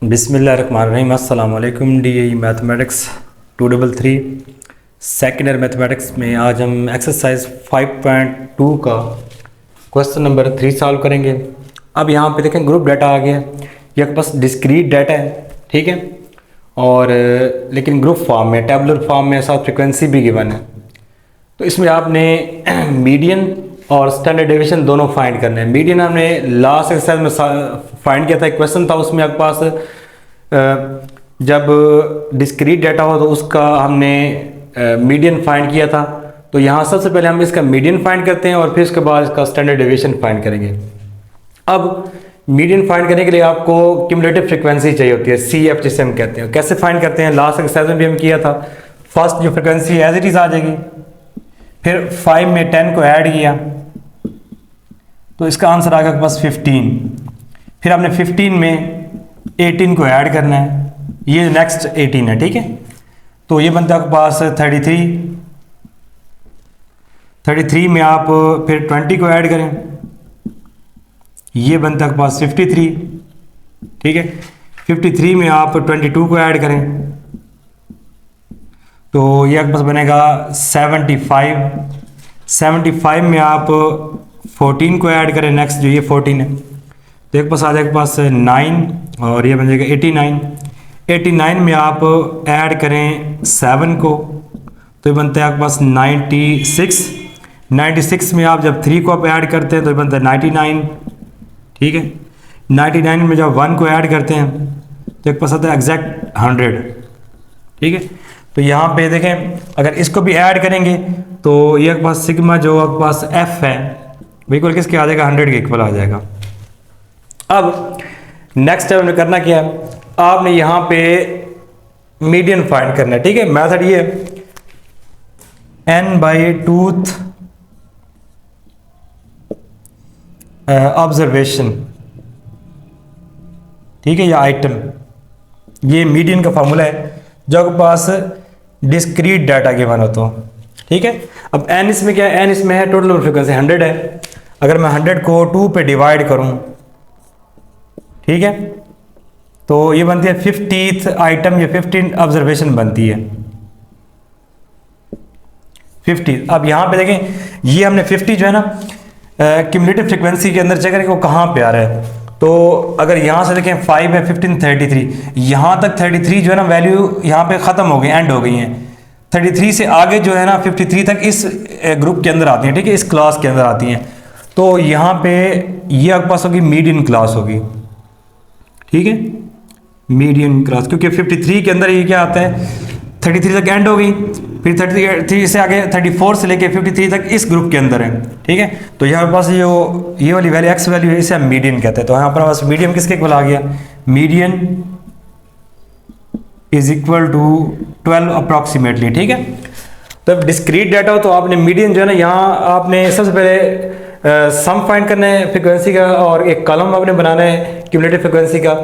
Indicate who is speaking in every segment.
Speaker 1: बिस्मिल्लाहिर्रहमानिर्रहीम। अस्सलाम वालेकुम। DAE mathematics 233 second year mathematics में आज हम एक्सरसाइज 5.2 का क्वेश्चन नंबर 3 सॉल्व करेंगे। अब यहाँ पे देखें ग्रुप डाटा आ गया, ये आपके पास डिस्क्रीट डाटा है, ठीक है, और लेकिन ग्रुप फॉर्म में, टेबुलर फॉर्म में, साथ फ्रिक्वेंसी भी गिवन है। तो इसमें आपने मीडियन और स्टैंडर्ड डेविएशन दोनों फाइंड करने हैं। मीडियन हमने लास्ट एक्सरसाइज में फाइंड किया था, एक क्वेश्चन था उसमें आपके पास जब डिस्क्रीट डाटा हो तो उसका हमने मीडियन फाइंड किया था। तो यहाँ सबसे पहले हम इसका मीडियन फाइंड करते हैं और फिर उसके बाद इसका स्टैंडर्ड डेविएशन फाइंड करेंगे। अब मीडियन फाइंड करने के लिए आपको क्यूमुलेटिव फ्रिक्वेंसी चाहिए होती है, CF जिसे हम कहते हैं। कैसे फाइंड करते हैं, लास्ट एक्सरसाइज में भी हम किया था। फर्स्ट जो फ्रिक्वेंसी एज इट इज आ जाएगी, फिर 5 में 10 को ऐड किया तो इसका आंसर आ गया बस 15। फिर आपने 15 में 18 को ऐड करना है, ये नेक्स्ट 18 है, ठीक है। तो ये बनता है आपके पास 33 में आप फिर 20 को ऐड करें, ये बनता है आपके पास 53, ठीक है। 53 में आप 22 को ऐड करें तो ये आपके पास बनेगा 75 में आप 14 को ऐड करें, नेक्स्ट जो ये 14 है तो एक पास आ जाएगा पास 9 और ये बन जाएगा 89 में आप ऐड करें 7 को तो ये बनता है आपके पास 96 में आप जब 3 को आप ऐड करते हैं तो ये बनता है 99, ठीक है। 99 में जब 1 को ऐड करते हैं तो एक पास आता है एग्जैक्ट 100, ठीक है। तो यहाँ पे देखें अगर इसको भी ऐड करेंगे तो ये आपके पास सिग्मा जो आपके पास F है बिल्कुल किसके आ जाएगा, 100 के इक्वल आ जाएगा। अब नेक्स्ट स्टेप में करना क्या है, आपने यहाँ पे मीडियन फाइंड करना है, ठीक है। मेथड ये n/2th ऑब्जर्वेशन, ठीक है, या आइटम, ये मीडियन का फॉर्मूला है जो आपके पास डिस्क्रीट डाटा गिवन हो तो, ठीक है। अब n इसमें क्या है, n इसमें है टोटल फ्रिक्वेंसी 100 है। अगर मैं 100 को 2 पे डिवाइड करूं, ठीक है, तो ये बनती है 50th आइटम या 15 ऑब्जर्वेशन बनती है 50। अब यहां पे देखें ये हमने 50 जो है ना क्यूमुलेटिव फ्रिक्वेंसी के अंदर चेक करें वो कहां पे आ रहा है। तो अगर यहाँ से देखें 5 है, 15, 33, यहाँ तक 33 जो है ना वैल्यू यहाँ पे ख़त्म हो गई, एंड हो गई हैं। 33 से आगे जो है ना 53 तक इस ग्रुप के अंदर आती हैं, ठीक है, इस क्लास के अंदर आती हैं। तो यहाँ पे ये आपके पास होगी मीडियन क्लास होगी, ठीक है, मीडियन क्लास, क्योंकि 53 के अंदर ये क्या आता है 33 तक एंड हो गई, फिर 33 से आगे 34 से लेके 53 तक इस ग्रुप के अंदर है, ठीक है। तो यहाँ पास जो ये वाली वैल्यू एक्स वैल्यू है इसे हम मीडियन कहते हैं। तो यहाँ पर पास मीडियन किसके इक्वल आ गया, median is equal to 12 approximately, ठीक है। तो डिस्क्रीट डाटा हो तो आपने मीडियन जो है ना, यहाँ आपने सबसे पहले सम फाइंड करना है फ्रिक्वेंसी का और एक कॉलम आपने बनाना है क्यूमुलेटिव फ्रिक्वेंसी का,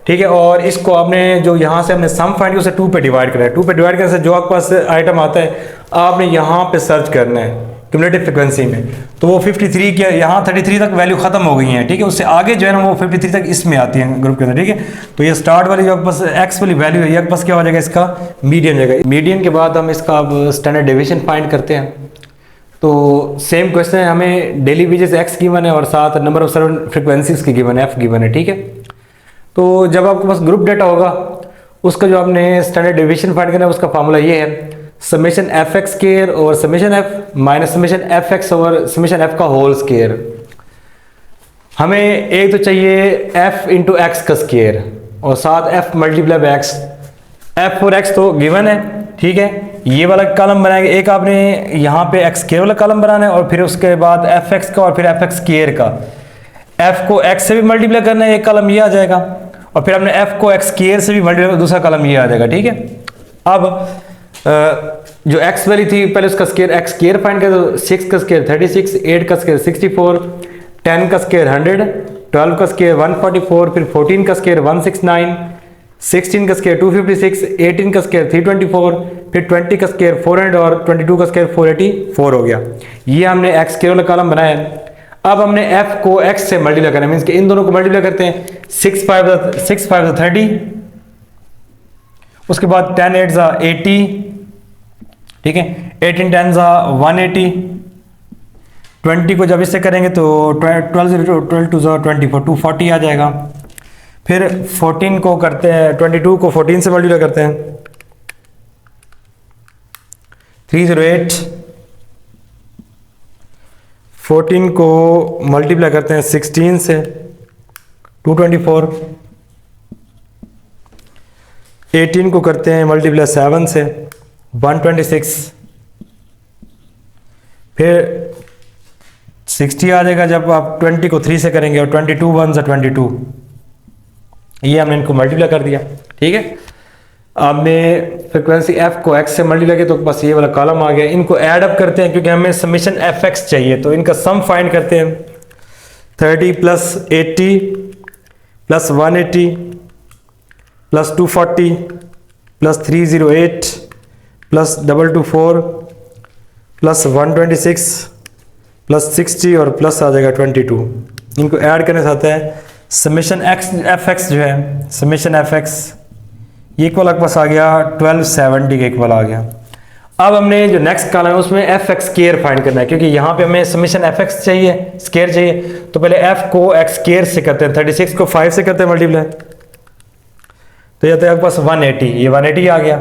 Speaker 1: ठीक है। और इसको आपने जो यहाँ से हमने सम फाइंड किया उसे 2 पे डिवाइड करना है। 2 पे डिवाइड करने से जो आपके पास आइटम आता है आपने यहाँ पे सर्च करना है क्यूमुलेटिव फ्रिक्वेंसी में। तो वो 53 के यहाँ 33 तक वैल्यू खत्म हो गई है, ठीक है। उससे आगे जो है ना वो 53 तक इसमें आती है ग्रुप के अंदर, ठीक है। तो ये स्टार्ट वाली जो आपके पास एक्स वाली वैल्यू है ये आपके पास क्या हो जाएगा, इसका मीडियन हो जाएगा। मीडियन के बाद हम इसका अब स्टैंडर्ड डेविएशन फाइंड करते हैं। तो सेम क्वेश्चन है, हमें डेली वेजेस एक्स गिवन है और साथ नंबर ऑफ सर्वन फ्रिक्वेंसीज की गिवन है, F गिवन है, ठीक है। तो जब आपके पास ग्रुप डाटा होगा उसका जो आपने स्टैंडर्ड डेविएशन फाइंड करना है उसका फार्मूला ये है समेशन fx स्क्वायर और summation f minus summation fx और समेशन f का होल स्क्वायर। हमें एक तो चाहिए f इंटू एक्स का स्क्वायर और साथ f multiply by x। f और x तो गिवन है, ठीक है। ये वाला कॉलम बनाएंगे, एक आपने यहाँ पे x स्क्वायर वाला कॉलम बनाना है और फिर उसके बाद fx का और फिर fx स्क्वायर का। f को x से भी मल्टीप्लाई करना है, एक कॉलम ये आ जाएगा, और फिर हमने f को x स्क्वायर से भी मल्टीप्लाई, दूसरा कॉलम ये आ जाएगा, ठीक है। अब जो x वैल्यू थी पहले उसका स्क्वायर x स्क्वायर फाइंड कर दो, 6 का स्क्वायर 36, 8 का स्क्वायर 64, 10 का स्क्वायर 100, 12 का स्क्वायर 144, फिर 14 का स्क्वायर 169, 16 का स्क्वायर 256, 18 का स्क्वायर 324, फिर 20 का स्क्वायर 400 और 22 का स्क्वायर 484 हो गया। ये हमने x स्क्वायर वाला कॉलम बनाया है। अब हमने f को x से मल्टीप्लाई करना है, मीन्स कि इन दोनों को मल्टीप्लाई करते हैं। 6 5 30, उसके बाद 10 8 80, ठीक है, 18 10 180, 20 को जब इससे करेंगे तो 12 2 24 240 आ जाएगा। फिर 14 को करते हैं, 22 को 14 से मल्टीप्लाई करते हैं, 308, 14 को मल्टीप्लाई करते हैं 16 से, 224, 18 को करते हैं मल्टीप्लाई 7 से, 126, फिर 60 आ जाएगा जब आप 20 को 3 से करेंगे, और 22 1 से 22, ये हमने इनको मल्टीप्लाई कर दिया, ठीक है। आपने फ्रीक्वेंसी f को x से मल्टीप्लाई किया तो बस ये वाला कॉलम आ गया। इनको ऐड अप करते हैं क्योंकि हमें समेशन fx चाहिए, तो इनका सम फाइंड करते हैं। 30 plus 80 plus 180 plus 240 plus 308 plus 224 plus 126 plus 60 और प्लस आ जाएगा 22। इनको ऐड करने से आता है समेशन fx जो है, समेशन fx ये इक्वल आपके पास आ गया 1270 के इक्वल आ गया। अब हमने जो नेक्स्ट कॉलम है उसमें एफ एक्स स्केयर फाइंड करना है, क्योंकि यहाँ पे हमें समेशन एफ एक्स चाहिए, स्केयर चाहिए, तो पहले एफ को एक्स स्केयर से करते हैं, 36 को 5 से करते हैं मल्टीप्लाई, तो ये आता है आपके पास 180, ये 180 आ गया।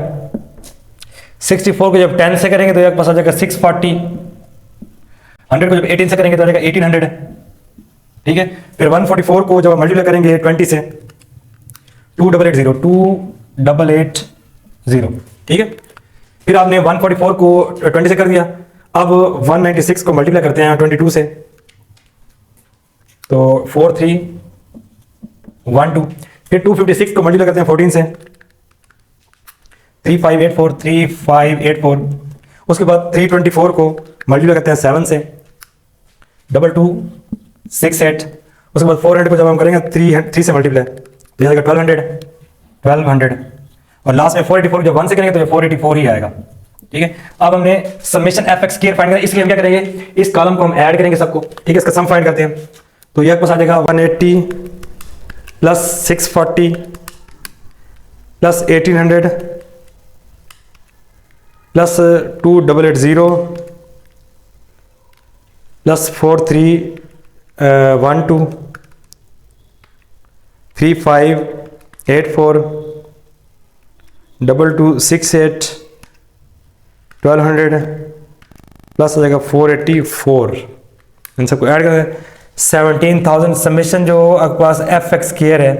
Speaker 1: 64 को जब 10 से करेंगे तो ये आपके पास आ जाएगा 640, 100 को जब 18 से करेंगे तो आ जाएगा 1800, ठीक है। फिर 144 को जब मल्टीप्लाई करेंगे 20 से, 2880, ठीक है। फिर आपने 144 को 20 से कर दिया। अब 196 को मल्टीप्लाई करते हैं 22 से, तो 4312। फिर 256 को मल्टीप्लाई करते हैं 14 से, 3584। उसके बाद 324 को मल्टीप्लाई करते हैं 7 से, 2268। उसके बाद 400 को जब हम करेंगे 3 से मल्टीप्लाई तो यह आएगा 1200, और लास्ट में 484 को जब 1 से करेंगे तो ये 484 ही आएगा, ठीक है। अब हमने summation F X square find करना है, इसलिए हम क्या करेंगे, इस कॉलम को हम ऐड करेंगे सबको, ठीक है। इसका सम फाइंड करते हैं, तो ये पास आ जाएगा 180 plus 640 plus 1800 plus 2880 plus 4312 3584 2268 1200 plus हो जाएगा 484। इन सबको ऐड करें 17,000। समेशन जो आपके पास एफ एक्स स्क्वायर है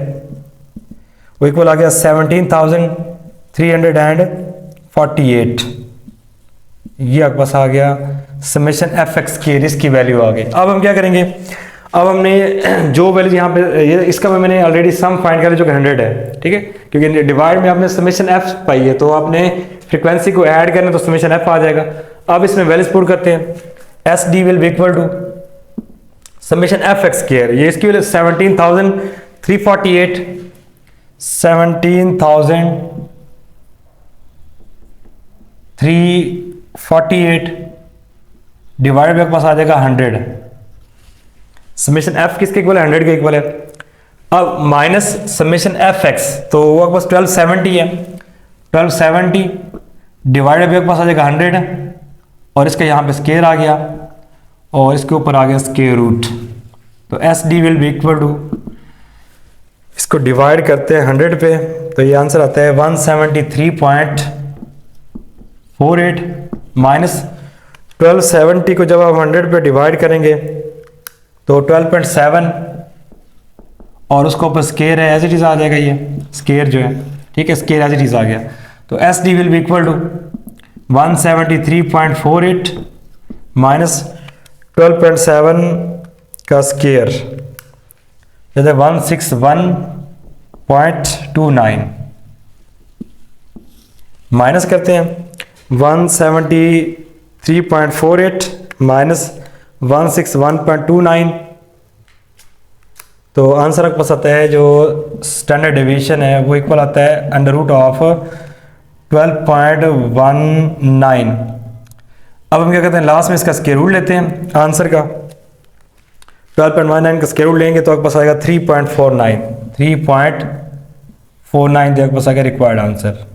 Speaker 1: वो इक्वल आ गया 17,348। ये आपके पास आ गया समेशन एफ एक्स स्क्वायर, इसकी वैल्यू आ गई। अब हम क्या करेंगे, अब हमने जो वैल्यू यहाँ पे ये इसका मैंने ऑलरेडी सम फाइंड किया जो कि 100 है, ठीक है, क्योंकि डिवाइड में आपने समेशन एफ पाई है, तो आपने फ्रीक्वेंसी को ऐड करना तो समेशन एफ आ जाएगा। अब इसमें वैल्यूज पुट करते हैं, S D will be equal to summation F X square, ये इसकी वैल्यू 17,348 17,348 डिवाइड में आपके पास आ जाएगा 100। समेशन एफ किसके इक्वल है, 100 के इक्वल है। अब माइनस समेशन एफ एक्स, तो वो आपके पास 1270 है, 1270 डिवाइड में आपके पास आ जाएगा 100, और इसका यहाँ पे स्क्वायर आ गया और इसके ऊपर आ गया स्क्वायर रूट, तो S D will be equal to, इसको डिवाइड करते हैं 100 पे, तो ये आंसर आता है 173.48 माइनस 1270 को जब आप 100 पे डिवाइड करेंगे तो 12.7, और उसको ऊपर स्केयर है एज इट इज आ जाएगा, ये स्केयर जो है, ठीक है, स्केयर एज इट इज आ गया, तो S D will be equal to 173.48 minus 12.7 का स्केयर, जैसे 161.29 माइनस करते हैं 173.48 माइनस 161.29, तो आंसर आपके पास आता है जो स्टैंडर्ड डेविएशन है वो इक्वल आता है अंडर रूट ऑफ 12.19। अब हम क्या करते हैं, लास्ट में इसका स्क्वायर रूट लेते हैं आंसर का, 12.19 का स्क्वायर रूट लेंगे तो आपके पास आएगा 3.49 जो आपके पास आएगा रिक्वायर्ड आंसर।